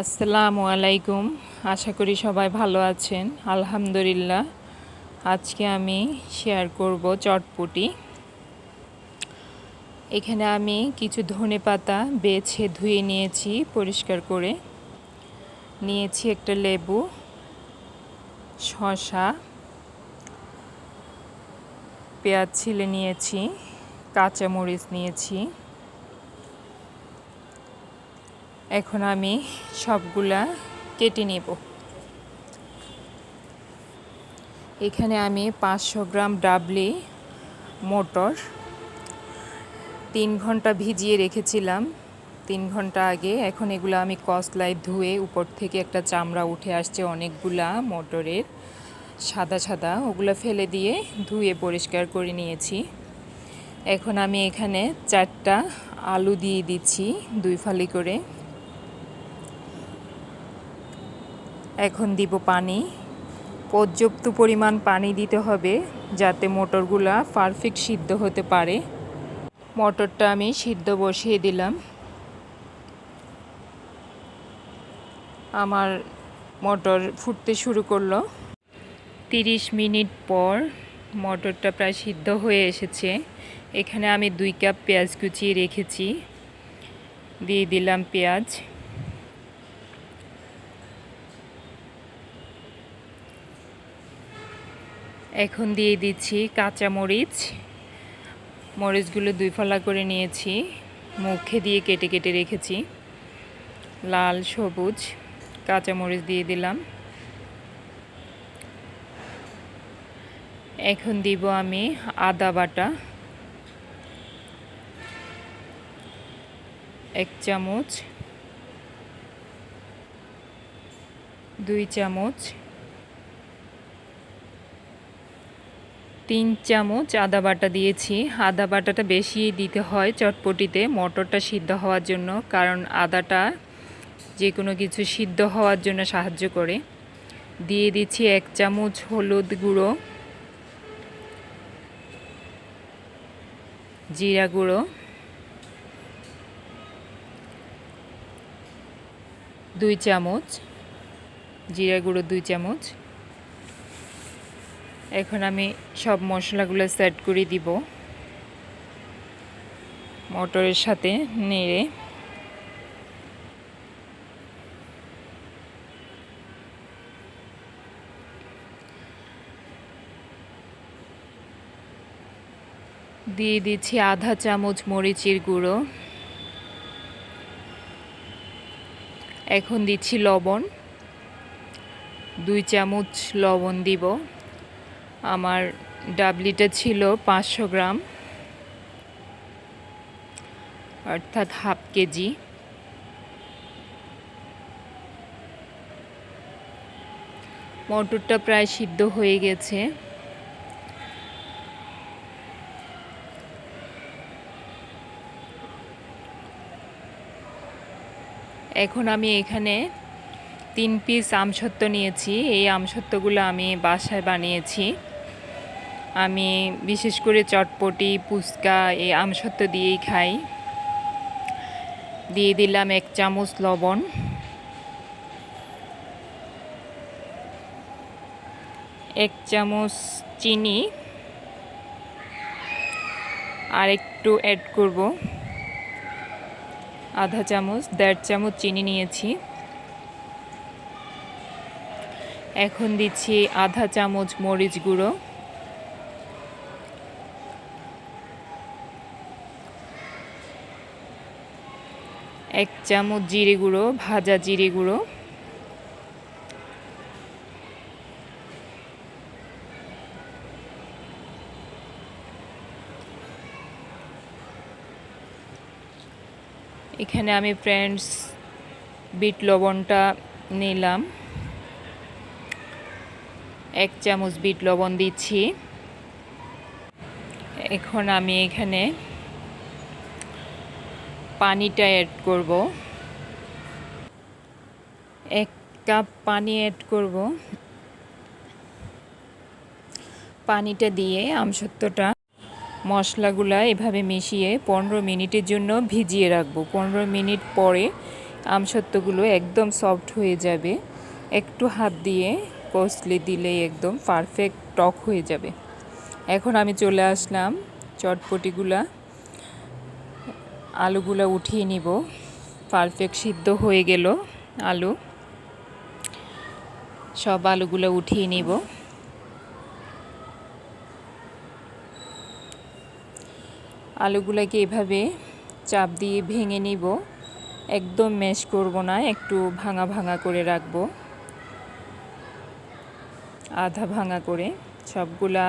আসসালামু আলাইকুম। আশা করি সবাই ভালো আছেন। আলহামদুলিল্লাহ। আজকে আমি শেয়ার করব চটপটি। এখানে আমি কিছু ধনেপাতা বেছে ধুয়ে নিয়েছি পরিষ্কার করে। নিয়েছি একটা লেবু, শসা, পেঁয়াজ ছিলে নিয়েছি, কাঁচামরিচ নিয়েছি। এখন আমি সবগুলা কেটে নেব। এখানে আমি 500 গ্রাম ডাবলি মটর 3 ঘন্টা ভিজিয়ে রেখেছিলাম 3 ঘন্টা আগে। এখন এগুলো আমি কসলায় ধুয়ে উপর থেকে একটা চামড়া উঠে আসছে অনেকগুলা মটরের সাদা সাদা, ওগুলো ফেলে দিয়ে ধুয়ে পরিষ্কার করে নিয়েছি। এখন আমি এখানে 4টা আলু দিয়ে দিচ্ছি 2 ফালি করে। এখন দিব পানি। পর্যাপ্ত পরিমাণ পানি দিতে হবে যাতে মটরগুলা পারফেক্ট সিদ্ধ হতে পারে। মটরটা আমি সিদ্ধ বসিয়ে দিলাম। আমার মটর ফুটতে শুরু করলো। 30 মিনিট পর মটরটা প্রায় সিদ্ধ হয়ে এসেছে। এখানে আমি 2 কাপ পেঁয়াজ কুচিয়ে রেখেছি, দিয়ে দিলাম পেঁয়াজ। এখন দিয়ে দিচ্ছি কাঁচামরিচ। মরিচগুলো 2 ফালা করে নিয়েছি, মুখে দিয়ে কেটে কেটে রেখেছি। লাল সবুজ কাঁচামরিচ দিয়ে দিলাম। এখন দিব আমি আদা বাটা 1 চামচ, 2 চামচ, 3 চামচ আদা বাটা দিয়েছি। আদা বাটাটা বেশি দিতে হয় চটপটিতে মটরটা সিদ্ধ হওয়ার জন্য, কারণ আদাটা যে কোনো কিছু সিদ্ধ হওয়ার জন্য সাহায্য করে। দিয়ে দিচ্ছি 1 চামচ হলুদ গুঁড়ো, জিরা গুঁড়ো, 2 চামচ, জিরা গুঁড়ো 2 চামচ। এখন আমি সব মশলাগুলো সেট করে দিব মটরের সাথে নেড়ে। দিয়ে দিচ্ছি আধা চামচ মরিচের গুঁড়ো। এখন দিচ্ছি লবণ, 2 চামচ লবণ দিব। আমার ডাবলিটা ছিল 500 গ্রাম, অর্থাৎ হাফ কেজি। মটরটা প্রায় সিদ্ধ হয়ে গেছে। এখন আমি এখানে 3 পিস আমসত্ত্ব নিয়েছি। এই আমসত্ত্বগুলো আমি বাসায় বানিয়েছি। আমি বিশেষ করে চটপটি, ফুচকা এই আমসত্ত্ব দিয়েই খাই। দিয়ে দিলাম 1 চামচ লবণ, 1 চামচ চিনি, আর একটু অ্যাড করব আধা চামচ, 1.5 চামচ চিনি নিয়েছি। এখন দিচ্ছি আধা চামচ মরিচ গুঁড়ো, 1 চামচ জিরে গুঁড়ো, ভাজা জিরে গুঁড়ো, এখানে আমি ফ্রেন্ডস বিট লবণটা নিলাম, 1 চামচ বিট লবণ দিচ্ছি। এখন আমি এখানে পানিটা অ্যাড করব, 1 কাপ পানি অ্যাড করব। পানিটা দিয়ে আমসত্ত্বটা মশলাগুলা এভাবে মিশিয়ে 15 মিনিটের জন্য ভিজিয়ে রাখবো। 15 মিনিট পরে আমসত্ত্বগুলো একদম সফট হয়ে যাবে। একটু হাত দিয়ে কষলে দিলেই একদম পারফেক্ট টক হয়ে যাবে। এখন আমি চলে আসলাম চটপটিগুলা, আলুগুলা উঠিয়ে নিব। পারফেক্ট সিদ্ধ হয়ে গেল আলু, সব আলুগুলো উঠিয়ে নিব। আলুগুলাকে এভাবে চাপ দিয়ে ভেঙে নিব, একদম ম্যাশ করব না, একটু ভাঙা ভাঙা করে রাখবো, আধা ভাঙা করে। সবগুলা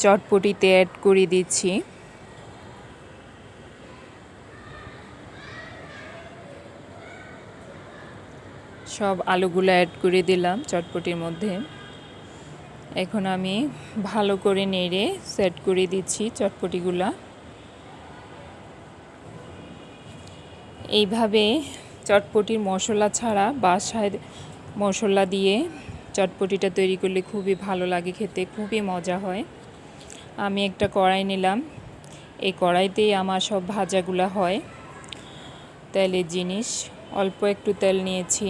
চটপটিতে অ্যাড করে দিচ্ছি। সব আলুগুলো অ্যাড করে দিলাম চটপটির মধ্যে। এখন আমি ভালো করে নেড়ে সেট করে দিচ্ছি চটপটিগুলা। এইভাবে চটপটির মশলা ছাড়া বাসায় মশলা দিয়ে চটপটিটা তৈরি করলে খুবই ভালো লাগে খেতে, খুবই মজা হয়। আমি একটা কড়াই নিলাম, এই কড়াইতেই আমার সব ভাজাগুলা হয়, তেলের জিনিস। অল্প একটু তেল নিয়েছি।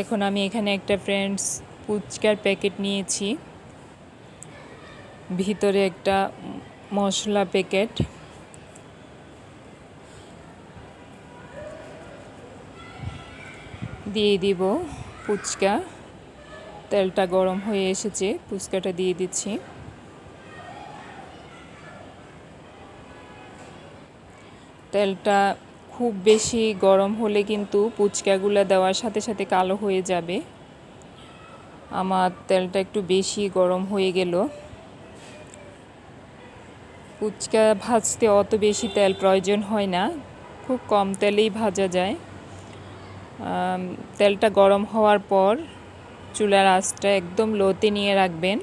এখন আমি এখানে একটা ফ্রেন্ডস ফুচকার প্যাকেট নিয়েছি, ভিতরে একটা মশলা প্যাকেট দিয়ে দিব ফুচকা। তেলটা গরম হয়ে এসেছে, ফুচকাটা দিয়ে দিচ্ছি। তেলটা খুব বেশি গরম হলে কিন্তু ফুচকাগুলো দেওয়ার সাথে সাথে কালো হয়ে যাবে। আমার তেলটা একটু বেশি গরম হয়ে গেল। ফুচকা ভাজতে অত বেশি তেল প্রয়োজন হয় না, খুব কম তেলেই ভাজা যায়। তেলটা গরম হওয়ার পর চুলার আঁচটা একদম লোতে নিয়ে রাখবেন,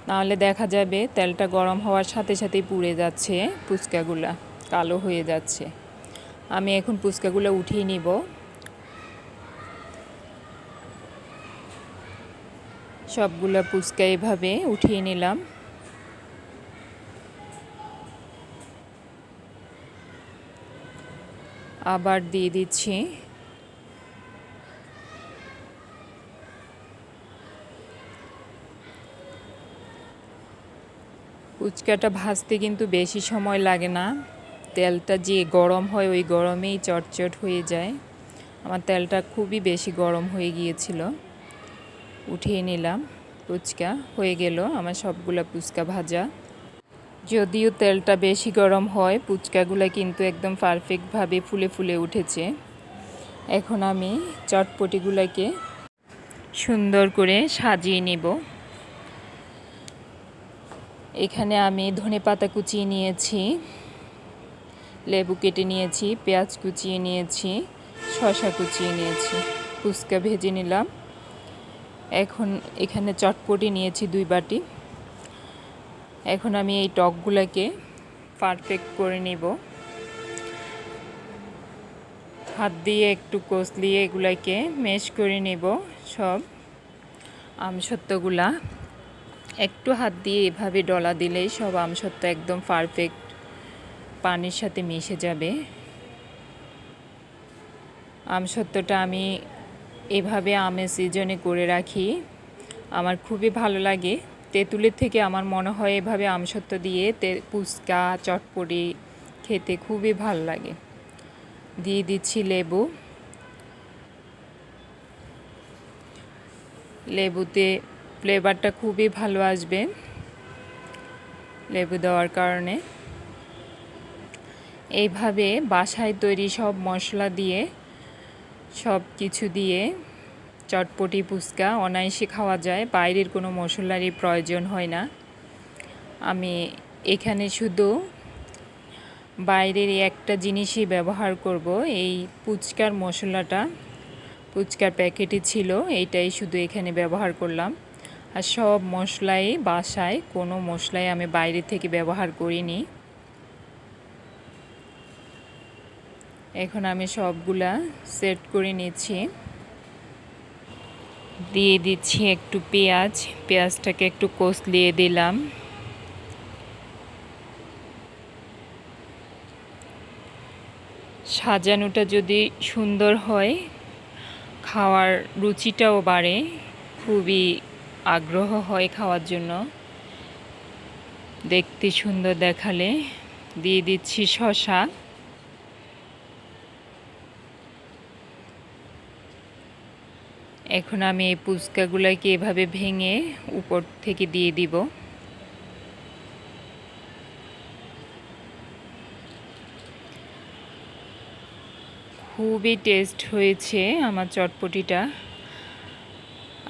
নাহলে দেখা যাবে তেলটা গরম হওয়ার সাথে সাথেই পুড়ে যাচ্ছে, ফুচকাগুলা কালো হয়ে যাচ্ছে। আমি এখন ফুচকাগুলো উঠিয়ে নিব। সবগুলা ফুচকা এভাবে উঠিয়ে নিলাম। আবার দিয়ে দিচ্ছি। ফুচকাটা ভাজতে কিন্তু বেশি সময় লাগে না, তেলটা যে গরম হয় ওই গরমেই চটচট হয়ে যায়। আমার তেলটা খুবই বেশি গরম হয়ে গিয়েছিল। উঠিয়ে নিলাম, ফুচকা হয়ে গেল আমার সবগুলা ফুচকা ভাজা। যদিও তেলটা বেশি গরম হয়, ফুচকাগুলো কিন্তু একদম পারফেক্টভাবে ফুলে ফুলে উঠেছে। এখন আমি চটপটিগুলোকে সুন্দর করে সাজিয়ে নেব। এখানে আমি ধনেপাতা কুচিয়ে নিয়েছি, লেবু কেটে নিয়েছি, পেঁয়াজ কুচিয়ে নিয়েছি, শসা কুচিয়ে নিয়েছি। ফুচকা ভেজে নিলাম। এখন এখানে চটপটি নিয়েছি 2 বাটি। এখন আমি এই টকগুলোকে পারফেক্ট করে নেব। হাত দিয়ে একটু কষলিয়ে এগুলাকে ম্যাশ করে নেব। সব আমসত্ত্বগুলা একটু হাত দিয়ে এভাবে ডলা দিলেই সব আমসত্ত্ব একদম পারফেক্ট পানির সাথে মিশে যাবে। আমসত্ত্বটা আমি এভাবে আমের সিজনে করে রাখি, আমার খুবই ভালো লাগে। তেঁতুলের থেকে আমার মনে হয় এভাবে আমসত্ত্ব দিয়ে ফুচকা চটপটি খেতে খুবই ভালো লাগে। দিয়ে দিচ্ছি লেবু। লেবুতে ফ্লেভারটা খুবই ভালো আসবে লেবু দেওয়ার কারণে। এইভাবে বাসায় তৈরি সব মশলা দিয়ে সব কিছু দিয়ে চটপটি ফুচকা অনায়াসে খাওয়া যায়, বাইরের কোনো মশলারই প্রয়োজন হয় না। আমি এখানে শুধু বাইরের একটা জিনিসই ব্যবহার করব, এই ফুচকার মশলাটা ফুচকার প্যাকেটই ছিল, এইটাই শুধু এখানে ব্যবহার করলাম। আর সব মশলাই বাসায়, কোনো মশলাই আমি বাইরে থেকে ব্যবহার করিনি। এখন আমি সবগুলা সেট করে নিচ্ছি। দিয়ে দিচ্ছি একটু পেঁয়াজ, পেঁয়াজটাকে একটু কষলিয়ে দিলাম। সাজানোটা যদি সুন্দর হয়, খাওয়ার রুচিটাও বাড়ে, খুবই আগ্রহ হয় খাওয়ার জন্য। দেখতে সুন্দর দেখালে দিয়ে দিচ্ছি শসা। এখন আমি এই ফুচকাগুলোকে এভাবে ভেঙে উপর থেকে দিয়ে দিব। খুবই টেস্ট হয়েছে আমার চটপটিটা।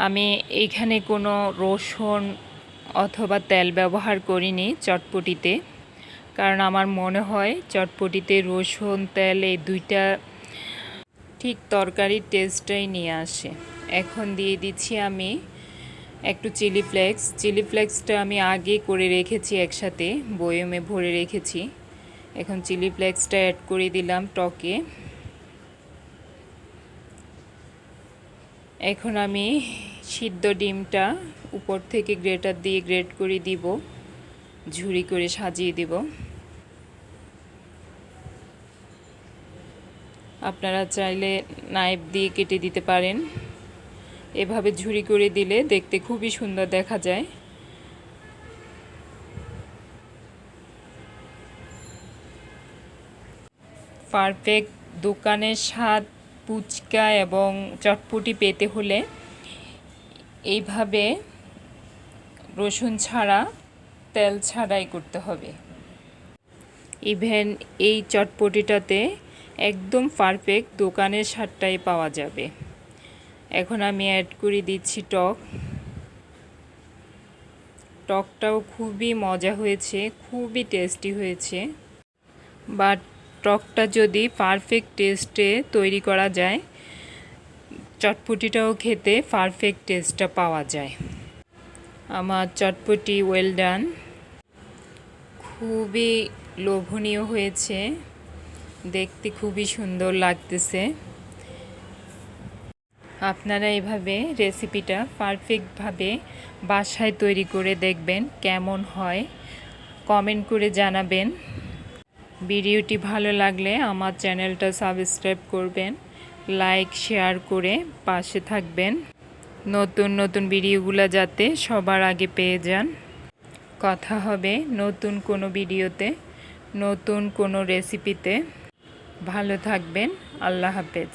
আমি এইখানে কোনো রসুন অথবা তেল ব্যবহার করিনি চটপটিতে, কারণ আমার মনে হয় চটপটিতে রসুন তেল এই দুইটা ঠিক তরকারির টেস্টটাই নিয়ে আসে। এখন দিয়ে দিচ্ছি আমি একটু চিলি ফ্লেক্স। চিলি ফ্লেক্সটা আমি আগে করে রেখেছি, একসাথে বয়মে ভরে রেখেছি। এখন চিলি ফ্লেক্সটা অ্যাড করে দিলাম টকে। এখন আমি সিদ্ধ ডিমটা উপর থেকে গ্রেটার দিয়ে গ্রেট করে দিব, ঝুরি করে সাজিয়ে দিব। আপনারা চাইলে নাইফ দিয়ে কেটে দিতে পারেন। এভাবে ঝুরি করে দিলে দেখতে খুবই সুন্দর দেখা যায়। পারফেক্ট দোকানের স্বাদ ফুচকা এবং চটপটি পেতে হলে এইভাবে রসুন ছাড়া, তেল ছাড়াই করতে হবে। ইভেন এই চটপটিটাতে একদম পারফেক্ট দোকানের স্বাদটাই পাওয়া যাবে। এখন আমি অ্যাড করে দিচ্ছি টক। টকটাও খুবই মজা হয়েছে, খুবই টেস্টি হয়েছে। বাট টকটা যদি পারফেক্ট টেস্টে তৈরি করা যায়, চটপটিটাও খেতে পারফেক্ট টেস্টটা পাওয়া যায়। আমার চটপটি ওয়েল ডান, খুবই লোভনীয় হয়েছে, দেখতে খুবই সুন্দর লাগতেছে। আপনারা এভাবে রেসিপিটা পারফেক্টভাবে বাসায় তৈরি করে দেখবেন, কেমন হয় কমেন্ট করে জানাবেন। ভিডিওটি ভালো লাগলে আমার চ্যানেলটা সাবস্ক্রাইব করবেন, লাইক শেয়ার করে পাশে থাকবেন, নতুন নতুন ভিডিওগুলো যাতে সবার আগে পেয়ে যান। কথা হবে নতুন কোনো ভিডিওতে, নতুন কোনো রেসিপিতে। ভালো থাকবেন। আল্লাহ হাফেজ।